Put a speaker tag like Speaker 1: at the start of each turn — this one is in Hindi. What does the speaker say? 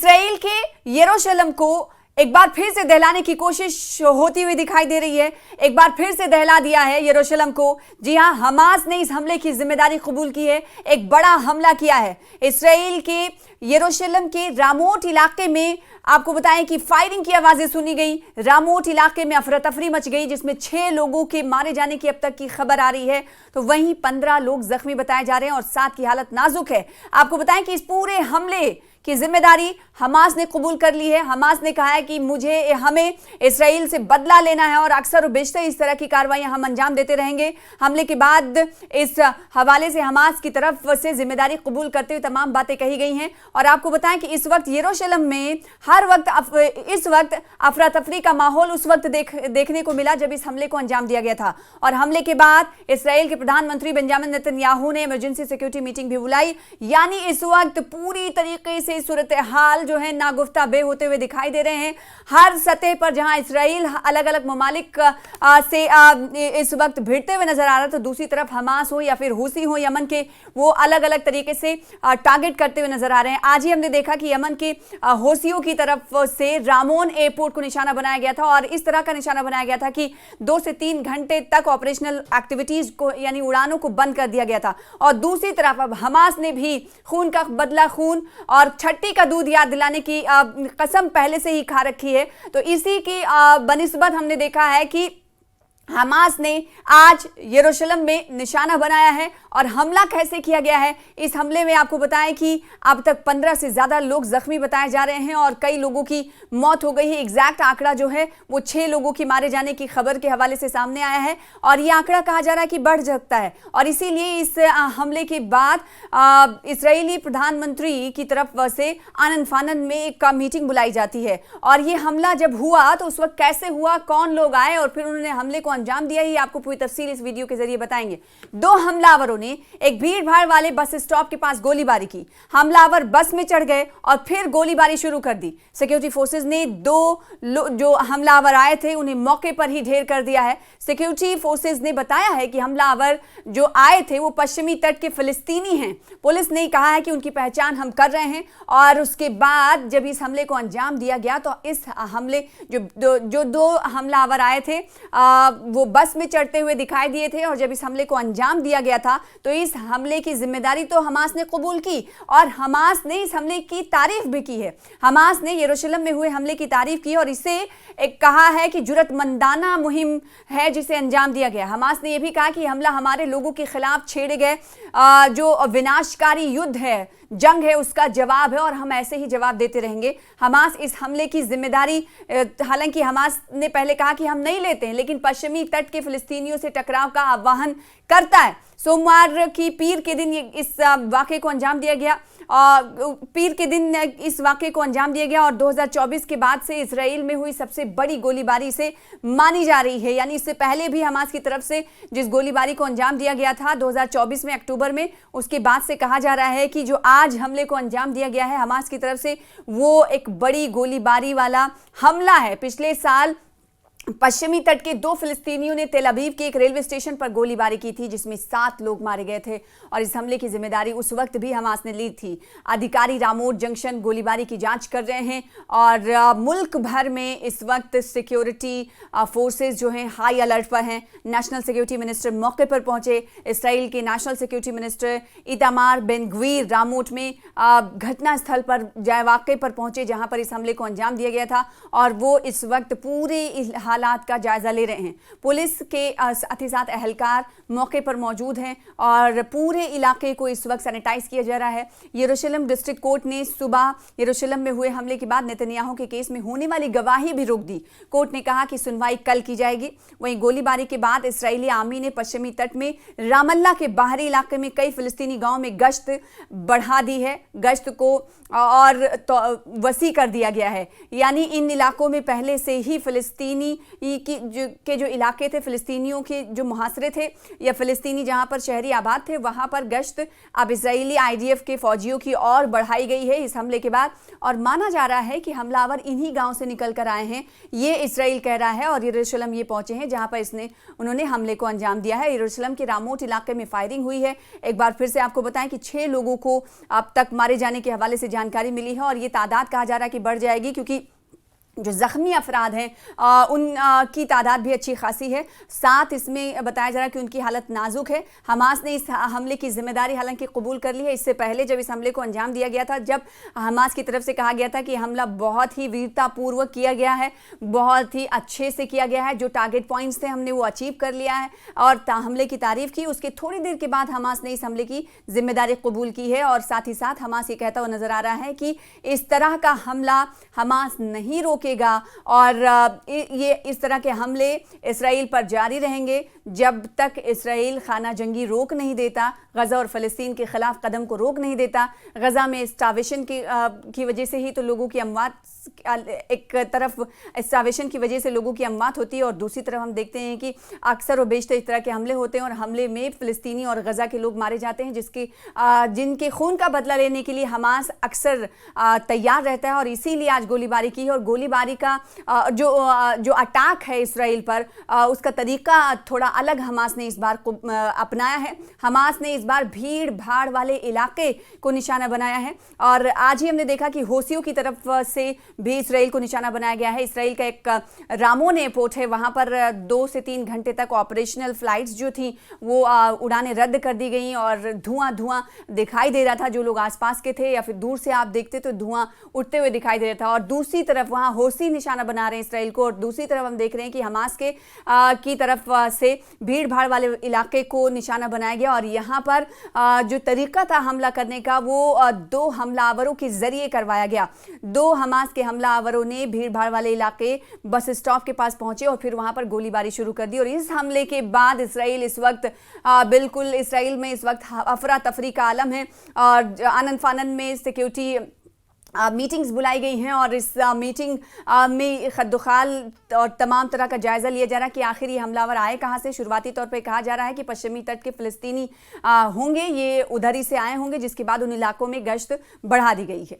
Speaker 1: इसराइल के यरूशलेम को एक बार फिर से दहलाने की कोशिश होती हुई दिखाई दे रही है। एक बार फिर से दहला दिया है यरूशलेम को। जी हां, हमास ने इस हमले की जिम्मेदारी कबूल की है। एक बड़ा हमला किया है इसराइल के यरूशलेम के रामोट इलाके में। आपको बताएं कि फायरिंग की आवाजें सुनी गई। रामोट इलाके में अफरा तफरी मच गई, जिसमें 6 लोगों के मारे जाने की अब तक की खबर आ रही है। तो वहीं 15 लोग जख्मी बताए जा रहे हैं और 7 की हालत नाजुक है। आपको बताएं कि इस पूरे हमले की जिम्मेदारी हमास ने कबूल कर ली है। हमास ने कहा है कि हमें इसराइल से बदला लेना है और अक्सर बेशतर इस तरह की कार्रवाइयां हम अंजाम देते रहेंगे। हमले के बाद इस हवाले से हमास की तरफ से जिम्मेदारी कबूल करते हुए तमाम बातें कही गई हैं। और आपको बताएं कि इस वक्त यरूशलेम में इस वक्त अफरा तफरी का माहौल उस वक्त देखने को मिला जब इस हमले को अंजाम दिया गया था। और हमले के बाद इसराइल के प्रधानमंत्री बेंजामिन नेतन्याहू ने इमरजेंसी सिक्योरिटी मीटिंग भी बुलाई। यानी इस वक्त पूरी तरीके से सूरत हाल जो है नागुफ्ता बे होते हुए दिखाई दे रहे हैं। हर सतह पर जहां इसराइल अलग अलग ममालिक से इस वक्त भिड़ते हुए नजर आ रहा है, तो दूसरी तरफ हमास हो या फिर हुसी हो यमन के, वो अलग अलग तरीके से टारगेट करते हुए नजर आ रहे हैं। आज ही हमने देखा कि यमन के हुसियों की तरफ से रामोन एयरपोर्ट को निशाना बनाया गया था और इस तरह का निशाना बनाया गया था कि 2 से 3 घंटे तक ऑपरेशनल एक्टिविटीज को यानी उड़ानों को बंद कर दिया गया था। और दूसरी तरफ अब हमास ने भी खून का बदला खून और छट्टी का दूध याद दिलाने की कसम पहले से ही खा रखी है। तो इसी की बनिस्बत हमने देखा है कि हमास ने आज यरूशलेम में निशाना बनाया है। और हमला कैसे किया गया है, इस हमले में आपको बताएं कि अब तक 15 से ज्यादा लोग जख्मी बताए जा रहे हैं और कई लोगों की मौत हो गई है। एग्जैक्ट आंकड़ा जो है वो 6 लोगों की मारे जाने की खबर के हवाले से सामने आया है और ये आंकड़ा कहा जा रहा है कि बढ़ सकता है। और इसीलिए इस हमले के बाद इसराइली प्रधानमंत्री की तरफ से आनन फानन में एक मीटिंग बुलाई जाती है। और ये हमला जब हुआ तो उस वक्त कैसे हुआ, कौन लोग आए और फिर उन्होंने हमले को अंजाम दिया, ही आपको पूरी तफसील इस वीडियो के जरिए बताएंगे। 2 हमलावरों ने एक भीड़ भाड़ वाले बस स्टॉप के पास गोलीबारी की। हमलावर बस में चढ़ गए और फिर गोलीबारी शुरू कर दी। सिक्योरिटी फोर्सेस ने 2 जो हमलावर आए थे उन्हें मौके पर ही ढेर कर दिया है। सिक्योरिटी फोर्सेस ने बताया है कि हमलावर जो आए थे वो पश्चिमी तट के फिलिस्तीनी हैं। पुलिस ने कहा है कि उनकी पहचान हम कर रहे हैं। और उसके बाद जब इस हमले को अंजाम दिया गया तो इस हमले जो 2 हमलावर आए थे वो बस में चढ़ते हुए दिखाई दिए थे। और जब इस हमले को अंजाम दिया गया था तो इस हमले की जिम्मेदारी तो हमास ने कबूल की और हमास ने इस हमले की तारीफ भी की है। हमास ने यरूशलेम में हुए हमले की तारीफ की और इसे एक कहा है कि जुर्रतमंदाना मुहिम है जिसे अंजाम दिया गया। हमास ने यह भी कहा कि हमला हमारे लोगों के खिलाफ छेड़े गए जो विनाशकारी युद्ध है, जंग है, उसका जवाब है और हम ऐसे ही जवाब देते रहेंगे। हमास इस हमले की जिम्मेदारी, हालांकि हमास ने पहले कहा कि हम नहीं लेते हैं, लेकिन पश्चिमी तट के फिलिस्तीनियों से टकराव का आह्वान करता है। सोमवार की पीर के दिन इस वाक़े को अंजाम दिया गया और 2024 के बाद से इसराइल में हुई सबसे बड़ी गोलीबारी से मानी जा रही है। यानी इससे पहले भी हमास की तरफ से जिस गोलीबारी को अंजाम दिया गया था 2024 में अक्टूबर में, उसके बाद से कहा जा रहा है कि जो आज हमले को अंजाम दिया गया है हमास की तरफ से, वो एक बड़ी गोलीबारी वाला हमला है। पिछले साल पश्चिमी तट के 2 फिलिस्तीनियों ने तेल अवीव के एक रेलवे स्टेशन पर गोलीबारी की थी जिसमें 7 लोग मारे गए थे और इस हमले की जिम्मेदारी उस वक्त भी हमास ने ली थी। अधिकारी रामोट जंक्शन गोलीबारी की जांच कर रहे हैं और मुल्क भर में इस वक्त सिक्योरिटी फोर्सेस जो हैं हाई अलर्ट पर हैं। नेशनल सिक्योरिटी मिनिस्टर मौके पर पहुंचे। इसराइल के national security minister Itamar Ben Gvir Ramot में घटना स्थल पर वाक़े पर पहुंचे जहां पर इस हमले को अंजाम दिया गया था और वो इस वक्त पूरे हालात का जायजा ले रहे हैं। पुलिस के साथ ही साथ एहलकार मौके पर मौजूद हैं और पूरे इलाके को इस वक्त सैनिटाइज किया जा रहा है। यरूशलेम डिस्ट्रिक्ट कोर्ट ने सुबह यरूशलेम में हुए हमले के बाद नेतन्याहू के केस में होने वाली गवाही भी रोक दी। कोर्ट ने कहा कि सुनवाई कल की जाएगी। वहीं गोलीबारी के बाद इसराइली आर्मी ने पश्चिमी तट में रामल्ला के बाहरी इलाके में कई फिलिस्तीनी गांव में गश्त बढ़ा दी है। गश्त को और वसी कर दिया गया है। यानी इन इलाकों में पहले से ही फिलिस्तीनी के जो इलाके थे, फ़िलिस्तीनियों के जो मुहासरे थे या फ़िलिस्तीनी जहां पर शहरी आबाद थे, वहां पर गश्त अब इजरायली IDF के फौजियों की और बढ़ाई गई है इस हमले के बाद। और माना जा रहा है कि हमलावर इन्हीं गांव से निकल कर आए हैं, ये इसराइल कह रहा है, और यरूशलेम ये पहुंचे हैं जहां पर उन्होंने हमले को अंजाम दिया है। यरूशलेम के रामोट इलाके में फायरिंग हुई है। एक बार फिर से आपको बताएं कि 6 लोगों को अब तक मारे जाने के हवाले से जानकारी मिली है, और ये तादाद कहा जा रहा है कि बढ़ जाएगी, क्योंकि जो ज़ख्मी अफराद हैं उनकी तादाद भी अच्छी खासी है। 7 इसमें बताया जा रहा है कि उनकी हालत नाजुक है। हमास ने इस हमले की जिम्मेदारी हालांकि कबूल कर ली है। इससे पहले जब इस हमले को अंजाम दिया गया था, जब हमास की तरफ से कहा गया था कि हमला बहुत ही वीरतापूर्वक किया गया है, बहुत ही अच्छे से किया गया है, जो टारगेट पॉइंट्स थे हमने वो अचीव कर लिया है, और हमले की तारीफ की। उसके थोड़ी देर के बाद हमास ने इस हमले की जिम्मेदारी कबूल की है, और साथ ही साथ हमास ये कहता हुआ नजर आ रहा है कि इस तरह का हमला हमास नहीं रोकेगा, और ये इस तरह के हमले इसराइल पर जारी रहेंगे जब तक इसराइल खाना जंगी रोक नहीं देता, गज़ा और फ़लस्तीन के ख़िलाफ़ कदम को रोक नहीं देता। गज़ा में स्टार्वेशन की वजह से ही तो लोगों की अमवात, एक तरफ स्टार्वेशन की वजह से लोगों की अमवात होती है, और दूसरी तरफ हम देखते हैं कि अक्सर और बेशतर इस तरह के हमले होते हैं, और हमले में फ़लस्तीनी और गज़ा के लोग मारे जाते हैं, जिनके खून का बदला लेने के लिए हमास अक्सर तैयार रहता है। और इसीलिए आज गोलीबारी की है, और गोलीबारी का जो अटैक है इसराइल पर, उसका तरीका थोड़ा अलग हमास ने इस बार अपनाया है। हमास ने इस बार भीड़ भाड़ वाले इलाके को निशाना बनाया है, और आज ही हमने देखा कि होसियों की तरफ से भी इसराइल को निशाना बनाया गया है। इसराइल का एक रामोन एयरपोर्ट है, वहां पर 2 से 3 घंटे तक ऑपरेशनल फ्लाइट्स जो थी वो उड़ानें रद्द कर दी गई, और धुआं दिखाई दे रहा था। जो लोग आसपास के थे या फिर दूर से आप देखते तो धुआं उठते हुए दिखाई दे रहा था। और दूसरी तरफ वहां होसी निशाना बना रहे हैं इसराइल को, और दूसरी तरफ हम देख रहे हैं कि हमास की तरफ से भीड़ भाड़ वाले इलाके को निशाना बनाया गया। और यहाँ पर जो तरीका था हमला करने का वो 2 हमलावरों के जरिए करवाया गया। 2 हमास के हमलावरों ने भीड़ भाड़ वाले इलाके बस स्टॉप के पास पहुंचे और फिर वहां पर गोलीबारी शुरू कर दी। और इस हमले के बाद इसराइल इस वक्त बिल्कुल इसराइल में इस वक्त अफरा तफरी का आलम है, और आनन फानन में सिक्योरिटी मीटिंग्स बुलाई गई हैं, और इस मीटिंग में खद्दुखाल और तमाम तरह का जायज़ा लिया जा रहा है कि आखिर ये हमलावर आए कहाँ से। शुरुआती तौर पे कहा जा रहा है कि पश्चिमी तट के फ़िलिस्तीनी होंगे, ये उधर ही से आए होंगे, जिसके बाद उन इलाकों में गश्त बढ़ा दी गई है।